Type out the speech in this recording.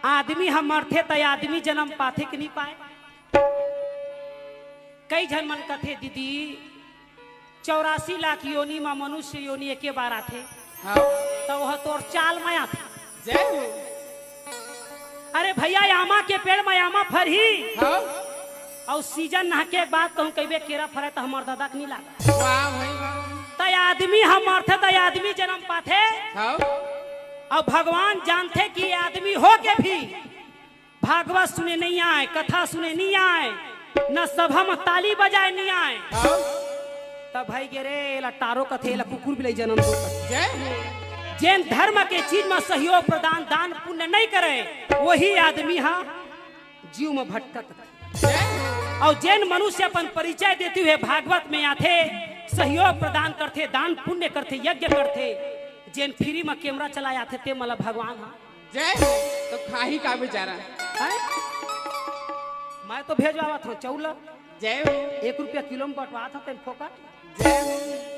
आदमी हम मरथे तो आदमी जन्म पाथे कि नहीं पाए। कई जन मन कथे दीदी 84 लाख योनि में मनुष्य योनि एक बार आथे। हाँ। तो वह तोर चाल में आथे। जय हो। अरे भैया आमा के पेड़ में आमा फरही। हाँ। और सीजन नहा के बाद कहूँ कई केरा फरे तो हमार दादा के नहीं लगा। वाह भाई वाह। तो आदमी हम मरथे तो आदमी जन्म पाथे। हाँ। और भगवान जानते कि आदमी हो के भी भागवत सुने नहीं आए, कथा सुने नहीं आए, न सभा में ताली बजाए नहीं आए। हाँ। तब भाई गे रे लटारो कथे कुकुर भी जन्म दो। जय हो। जैन धर्म के चीज में सहयोग प्रदान दान पुण्य नहीं करे वही आदमी हा जीव में भटकत। और जैन मनुष्य अपन परिचय देते हुए भागवत में आते सहयोग प्रदान करते दान पुण्य करते यज्ञ करते। जैन फ्री में कैमरा चलाया थे ते मतलब भगवान हा। जय हो। तो खाही का बेचारा है? मैं तो भेजवा था चौल जय हो। 1 रुपया किलो में बटवा था तेन फोकट। जय हो।